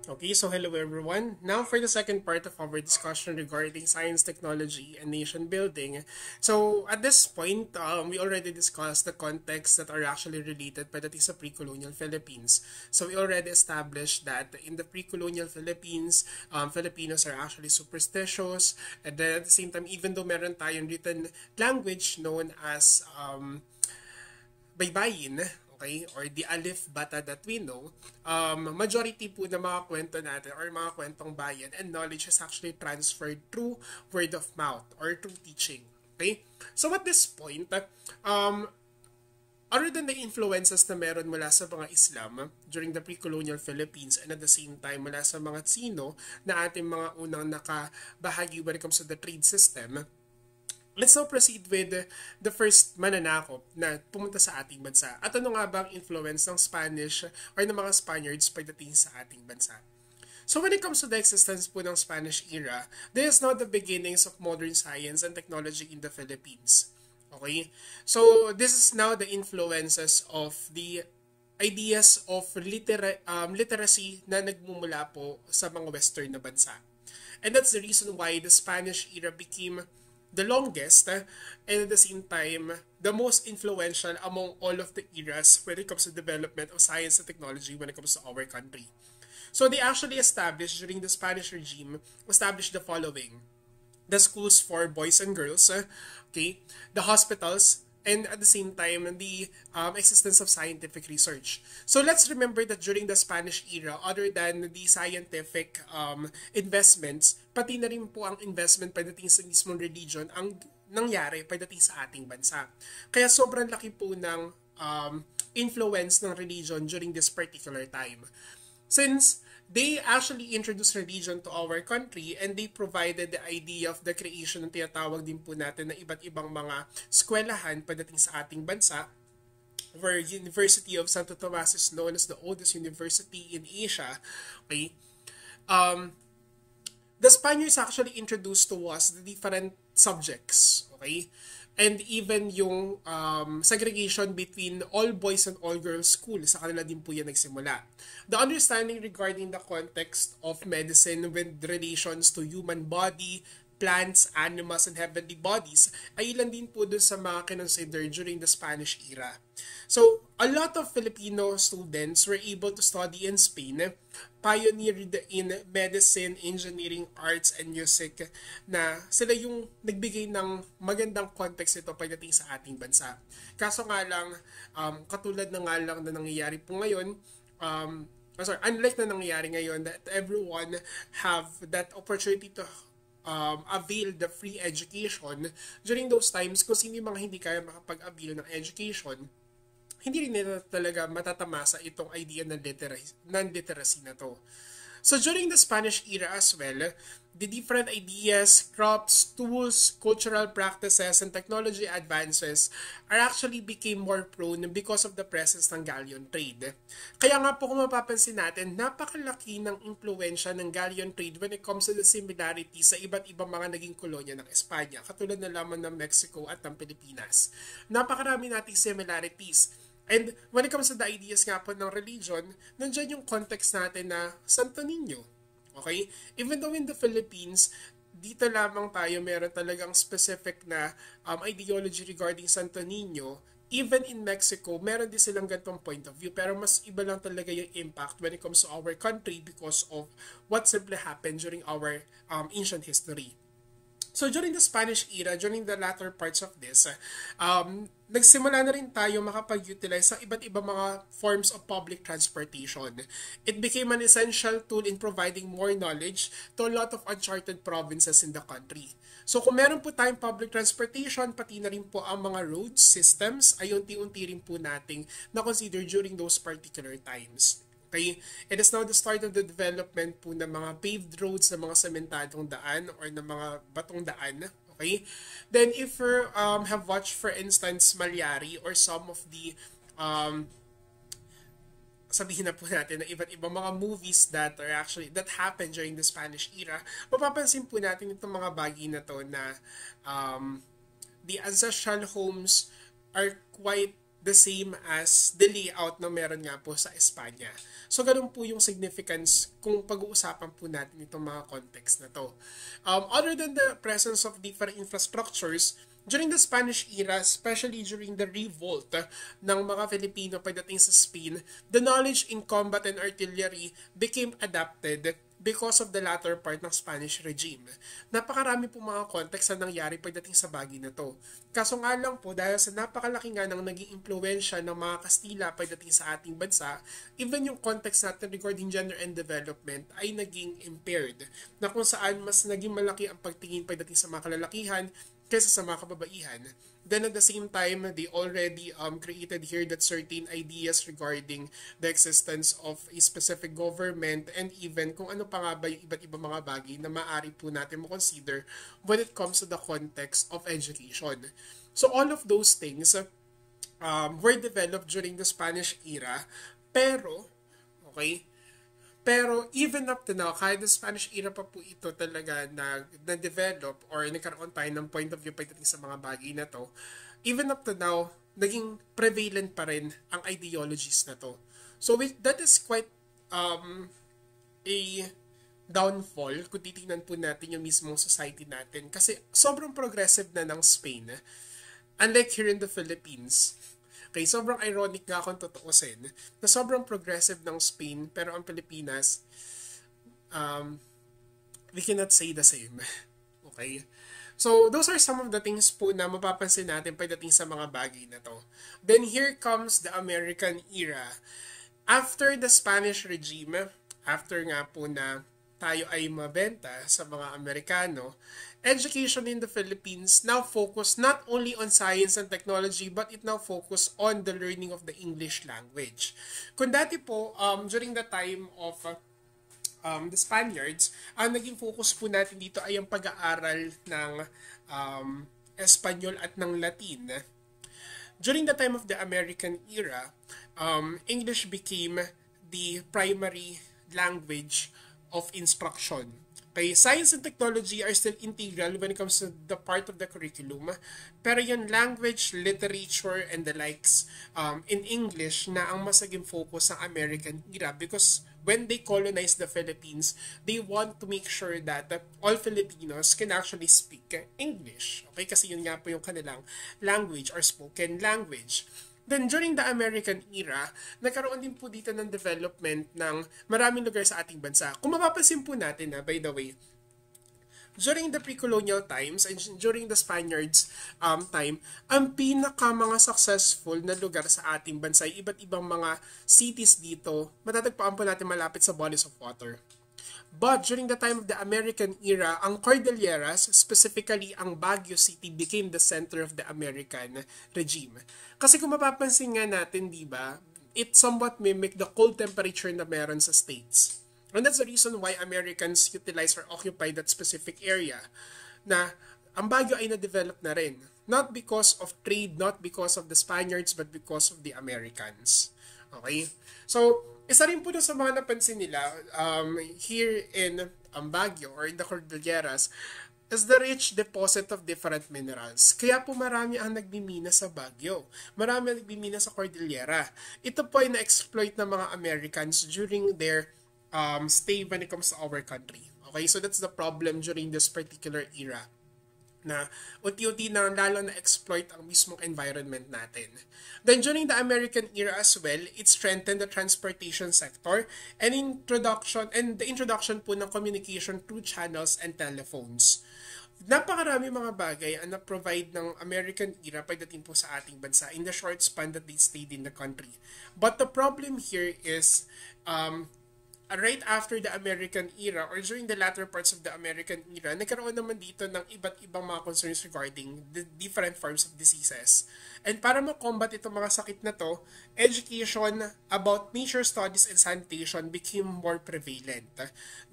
Okay, so hello everyone. Now for the second part of our discussion regarding science, technology, and nation building. So at this point, we already discussed the contexts that are actually related pagdating sa pre-colonial Philippines. So we already established that in the pre-colonial Philippines, Filipinos are actually superstitious. And then at the same time, even though meron tayong written language known as baybayin, okay, or the Alif Bata that we know, majority po ng mga kwento natin or mga kwentong bayan and knowledge is actually transferred through word of mouth or through teaching. Okay? So at this point, other than the influences na meron mula sa mga Islam during the pre-colonial Philippines and at the same time mula sa mga Tsino na ating mga unang nakabahagi when it comes to the trade system, let's now proceed with the first mananakop na pumunta sa ating bansa. At ano nga ba ang influence ng Spanish or ng mga Spaniards pagdating sa ating bansa? So when it comes to the existence po ng Spanish era, this is not the beginnings of modern science and technology in the Philippines. Okay? So this is now the influences of the ideas of literacy na nagmumula po sa mga Western na bansa. And that's the reason why the Spanish era became the longest and at the same time the most influential among all of the eras when it comes to development of science and technology when it comes to our country. So they actually established during the Spanish regime, established the following: the schools for boys and girls, okay, the hospitals, and at the same time, the existence of scientific research. So let's remember that during the Spanish era, other than the scientific investments, pati na rin po ang investment pagdating sa mismong religion ang nangyari pagdating sa ating bansa. Kaya sobrang laki po ng influence ng religion during this particular time. Since they actually introduced religion to our country and they provided the idea of the creation ng tinatawag din po natin na iba't ibang mga eskwelahan pagdating sa ating bansa, where University of Santo Tomas is known as the oldest university in Asia. Okay? The Spaniards actually introduced to us the different subjects. Okay? And even yung segregation between all boys and all girls school, sa kanila din po yan nagsimula. The understanding regarding the context of medicine with relations to human body, plants, animals, and heavenly bodies ay ilan din po dun sa mga kinonsider during the Spanish era. So, a lot of Filipino students were able to study in Spain, pioneered in medicine, engineering, arts, and music na sila yung nagbigay ng magandang context ito pagdating sa ating bansa. Kaso nga lang, katulad na nga lang na nangyayari po ngayon, unlike na nangyayari ngayon that everyone have that opportunity to avail the free education during those times, kung sino yung mga hindi kaya makapag-avail ng education, hindi rin nila talaga matatamasa itong idea ng literacy na to. So during the Spanish era as well, the different ideas, crops, tools, cultural practices, and technology advances are actually became more prone because of the presence ng galleon trade. Kaya nga po kung mapapansin natin, napakalaki ng impluensya ng galleon trade when it comes to the similarities sa iba't ibang mga naging kolonya ng Espanya, katulad na lamang ng Mexico at ng Pilipinas. Napakarami nating similarities. And when it comes to the ideas nga po ng religion, nandiyan yung context natin na Santo Niño. Okay? Even though in the Philippines, dito lamang tayo meron talagang specific na ideology regarding Santo Niño. Even in Mexico, meron din silang ganitong point of view. Pero mas iba lang talaga yung impact when it comes to our country because of what simply happened during our ancient history. So during the Spanish era, during the latter parts of this, nagsimula na rin tayo makapag-utilize sa iba't ibang mga forms of public transportation. It became an essential tool in providing more knowledge to a lot of uncharted provinces in the country. So kung meron po tayong public transportation, pati na rin po ang mga road systems ay unti-unti rin po nating na-consider during those particular times. Okay? It is now the start of the development po ng mga paved roads, ng mga sementadong daan or ng mga batong daan. Okay? Then if you have watched for instance Malyari or some of the sabihin na po natin na iba't ibang mga movies that are actually that happened during the Spanish era, mapapansin po natin itong mga bagay na to na the ancestral homes are quite the same as the layout na meron nga po sa Espanya. So, ganun po yung significance kung pag-uusapan po natin itong mga context na to. Other than the presence of different infrastructures, during the Spanish era, especially during the revolt ng mga Filipino pagdating sa Spain, the knowledge in combat and artillery became adapted because of the latter part ng Spanish regime. Napakarami po mga context na nangyari pagdating sa bagay na to. Kaso nga lang po, dahil sa napakalaki nga ng naging impluensya ng mga Kastila pagdating sa ating bansa, even yung context natin regarding gender and development ay naging impaired. Na kung saan mas naging malaki ang pagtingin pagdating sa mga kalalakihan kaysa sa mga kababaihan. Then at the same time, they already created here that certain ideas regarding the existence of a specific government and even kung ano pa nga ba yung iba't ibang mga bagay na maaari po natin mo-consider when it comes to the context of education. So all of those things were developed during the Spanish era, pero, okay, pero even up to now, kahit the Spanish era pa po ito talaga na-develop or nagkaroon tayo ng point of view pagdating sa mga bagay na to, even up to now, naging prevalent pa rin ang ideologies na to. So that is quite a downfall kung titingnan po natin yung mismong society natin. Kasi sobrang progressive na ng Spain. Unlike here in the Philippines, okay, sobrang ironic nga kung tutuusin na sobrang progressive ng Spain pero ang Pilipinas, we cannot say the same. Okay? So, those are some of the things po na mapapansin natin pagdating sa mga bagay na to. Then here comes the American era. After the Spanish regime, after nga po na tayo ay mabenta sa mga Amerikano, education in the Philippines now focus not only on science and technology but it now focus on the learning of the English language. Kung dati po, during the time of the Spaniards, ang naging focus po natin dito ay ang pag-aaral ng Espanyol at ng Latin. During the time of the American era, English became the primary language of instruction. Okay, science and technology are still integral when it comes to the part of the curriculum. Pero yung language, literature, and the likes in English na ang mas naging focus ng American era because when they colonized the Philippines, they want to make sure that all Filipinos can actually speak English. Okay, kasi yun nga po yung kanilang language or spoken language. Then, during the American era, nagkaroon din po dito ng development ng maraming lugar sa ating bansa. Kung mapapansin po natin by the way, during the pre-colonial times and during the Spaniards time, ang pinaka mga successful na lugar sa ating bansa ay iba't ibang mga cities dito. Matatagpuan po natin malapit sa bodies of water. But during the time of the American era, ang Cordilleras, specifically ang Baguio City, became the center of the American regime. Kasi kung mapapansin nga natin, di ba, it somewhat mimic the cold temperature na meron sa states. And that's the reason why Americans utilize or occupy that specific area. Na ang Baguio ay na-develop na rin. Not because of trade, not because of the Spaniards, but because of the Americans. Okay? So, isa rin po doon sa mga napansin nila here in Baguio or in the Cordilleras is the rich deposit of different minerals. Kaya po marami ang nagmimina sa Baguio. Marami ang nagmimina sa Cordillera. Ito po ay na-exploit ng mga Americans during their stay when it comes to our country. Okay, so that's the problem during this particular era na unti-unti na lalo na-exploit ang mismong environment natin. Then during the American era as well, it strengthened the transportation sector and the introduction po ng communication through channels and telephones. Napakarami mga bagay ang na-provide ng American era pagdating po sa ating bansa in the short span that they stayed in the country. But the problem here is right after the American era or during the latter parts of the American era, nagkaroon naman dito ng iba't ibang mga concerns regarding the different forms of diseases. And para ma-combat itong mga sakit na to, education about nature studies and sanitation became more prevalent.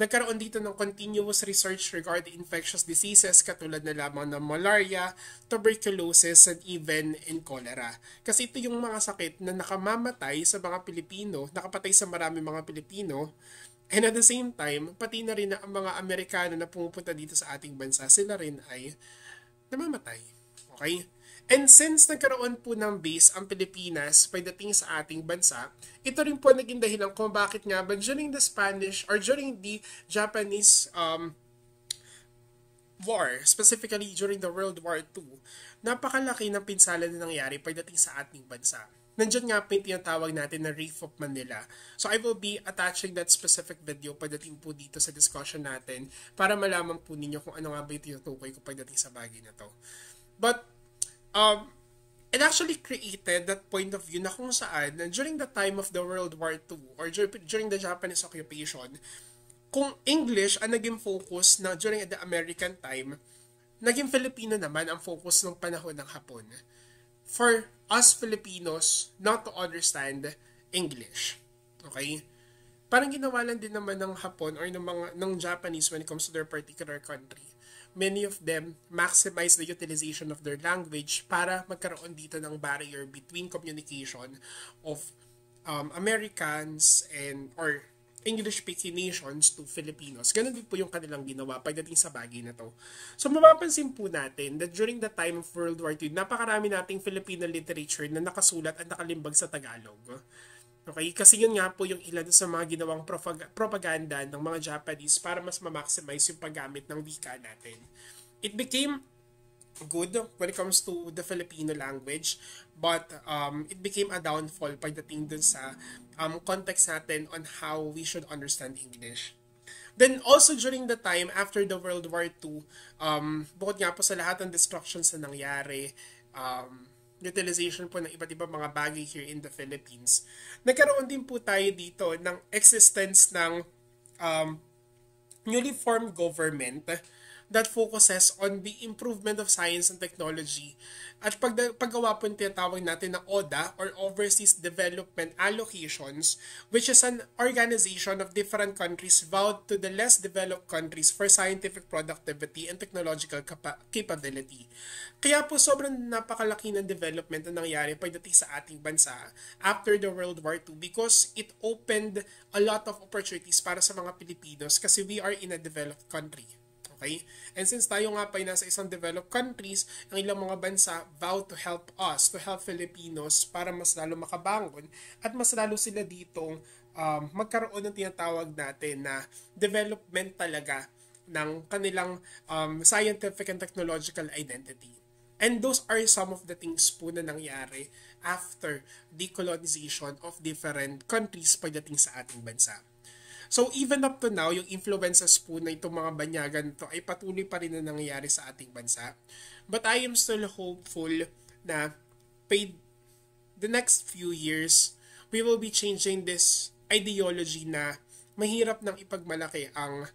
Nagkaroon dito ng continuous research regarding infectious diseases katulad na lamang ng malaria, tuberculosis, and even in cholera. Kasi ito yung mga sakit na nakamamatay sa mga Pilipino, nakapatay sa marami mga Pilipino. And at the same time, pati na rin na ang mga Amerikano na pumupunta dito sa ating bansa, sila rin ay namamatay. Okay? And since nagkaroon po ng base ang Pilipinas pagdating sa ating bansa, ito rin po naging dahilan kung bakit nga ba during the Spanish or during the Japanese war, specifically during the World War II, napakalaki ng pinsala na nangyari pagdating sa ating bansa. Nandiyan nga po yung tinatawag natin na Reef of Manila. So I will be attaching that specific video pagdating po dito sa discussion natin para malaman po ninyo kung ano nga ba yung tinutukoy ko pagdating sa bagay na to. But it actually created that point of view na kung saan during the time of the World War II or during the Japanese occupation, kung English ang naging focus na during the American time, naging Filipino naman ang focus ng panahon ng Hapon. For us Filipinos not to understand English. Okay? Parang ginawa lang din naman ng Hapon or ng Japanese when it comes to their particular country. Many of them maximize the utilization of their language para magkaroon dito ng barrier between communication of Americans and or English-speaking nations to Filipinos. Ganun din po yung kanilang ginawa pagdating sa bagay na to. So mapapansin po natin that during the time of World War II, napakarami nating Filipino literature na nakasulat at nakalimbag sa Tagalog. Okay? Kasi yun nga po yung ilan sa mga ginawang propaganda ng mga Japanese para mas ma-maximize yung paggamit ng wika natin. It became good when it comes to the Filipino language, but it became a downfall pagdating dun sa context natin on how we should understand English. Then also during the time after the World War II, bukod nga po sa lahat ng destructions na nangyari, utilization po ng iba't ibang mga bagay here in the Philippines, nagkaroon din po tayo dito ng existence ng newly formed government that focuses on the improvement of science and technology at paggawa po yung tinatawag natin na ODA or Overseas Development Allocations, which is an organization of different countries vowed to the less developed countries for scientific productivity and technological capability. Kaya po sobrang napakalaki ng development na nangyari pagdating sa ating bansa after the World War II because it opened a lot of opportunities para sa mga Pilipinos kasi we are in a developed country. Okay? And since tayo nga pa ay nasa isang developed countries, ang ilang mga bansa vow to help us, to help Filipinos para mas lalo makabangon at mas lalo sila ditong magkaroon ng tinatawag natin na development talaga ng kanilang scientific and technological identity. And those are some of the things po na nangyari after decolonization of different countries pagdating sa ating bansa. So even up to now, yung influences po na itong mga banyagan to ay patuloy pa rin na nangyayari sa ating bansa. But I am still hopeful na the next few years, we will be changing this ideology na mahirap nang ipagmalaki ang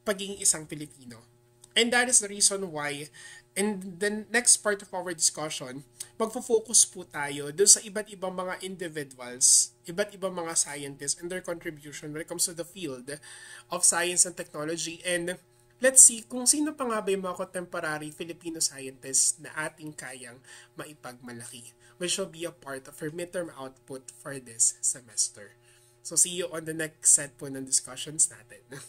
pagiging isang Pilipino. And that is the reason why in the next part of our discussion, magfo-focus po tayo dun sa iba't ibang mga individuals, iba't ibang mga scientists and their contribution when it comes to the field of science and technology. And let's see kung sino pa nga ba yung mga contemporary Filipino scientists na ating kayang maipagmalaki, which will be a part of our midterm output for this semester. So see you on the next set po ng discussions natin.